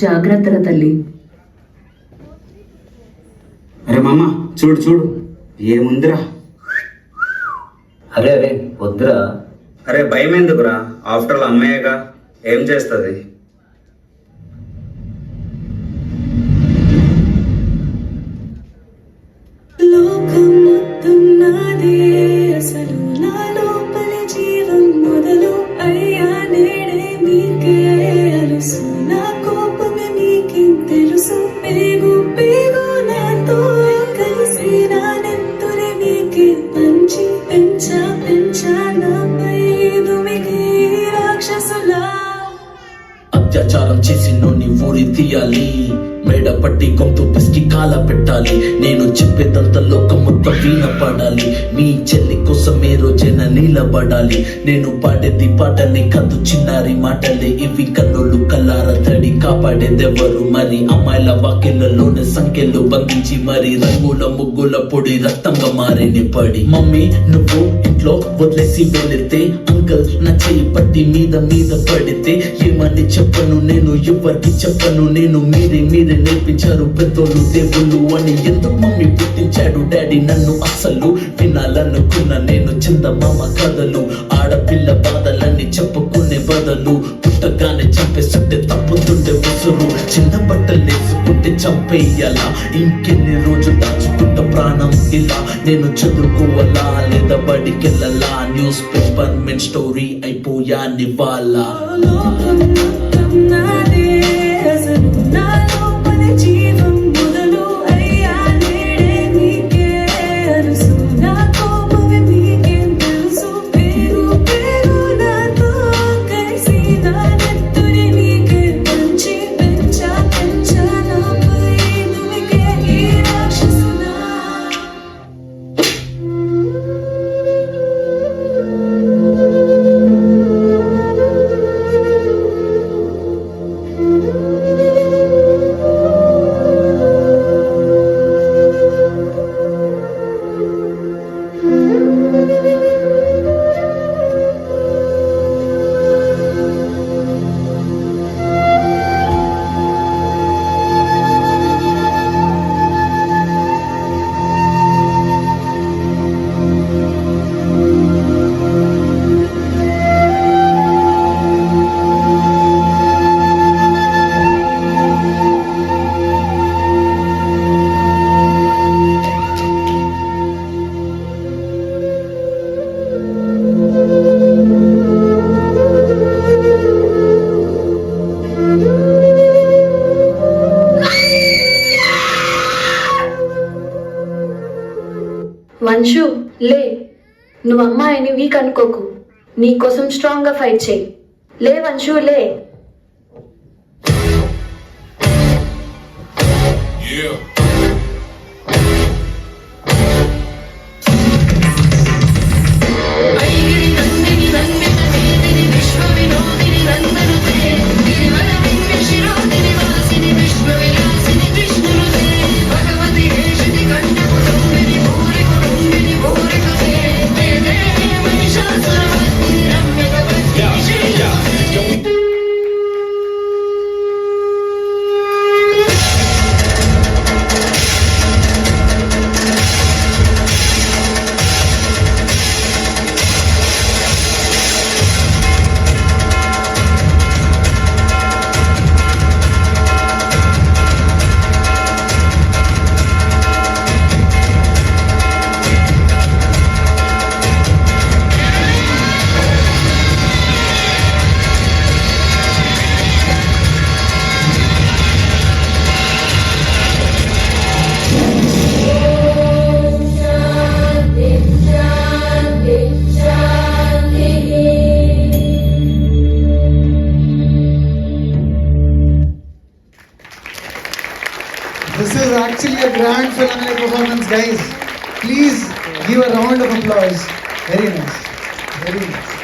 జాగ్రత్తరా తల్లి. అరే మామ, చూడు చూడు ఏముందిరా. అరే అరే వద్దురా. అరే భయం ఎందుకురా, ఆఫ్టర్ ఆల్ అమ్మాయిగా ఏం చేస్తుంది. అత్యాచారం చేసి నోని ఊరి తీయాలి, మేడ పట్టి గొంతు పిసికి కాల పెట్టాలి. నేను చెప్పేదంతా లోకం మొత్తం వినపడాలి. మీ చెల్లి కోసమే రోజైనా నిలబడాలి. నేను పాడేది పాటలే కాదు చిన్నారి మాటలే, ఇవి కన్నులు కల్లార తడి కాపాడేదెవరు మరి. అమ్మాయిల వాకిళ్లలోనే సంఖ్యలు బంధించి మరి రంగుల ముగ్గుల పొడి రక్తంగా మారిని పడి. మమ్మీ నువ్వు ఇంట్లో వదిలేసి వెళితే, అంకల్ నా చెయ్యి పట్టి మీద మీద పడితే ఏమని చెప్పను నేను, ఎవరికి చెప్పను నేను. మీరే నేర్పించారు పెద్దోళ్ళు దేవుళ్ళు అని. ఎందుకు మమ్మీ పుట్టించాడు డాడీ నన్ను, అసలు వినాలనుకున్న నేను చందమామ కథలు. ఆడపిల్ల బాధలన్నీ చెప్పుకునే బదులు పుట్టగానే చంపేస్తుంటే తప్పుతుండే ఉసురు. చిన్న బట్టలు వేసుకుంటే చంపేయాలా, ఇంకెన్ని రోజులు దాచుకుంటా ప్రాణం ఇలా. నేను చదువుకోవాలా లేదా బడికెళ్ళాలా, న్యూస్ పేపర్ మెన్ స్టోరీ అయిపోయా నివాలా. వంశు లే, నువ్వు అమ్మాయిని వీక్ అనుకోకు, నీకోసం స్ట్రాంగ్ గా ఫైట్ చేయి. లే వంశు లే. This is actually a grand finale performance, guys. Please give a round of applause. Very nice. Very nice.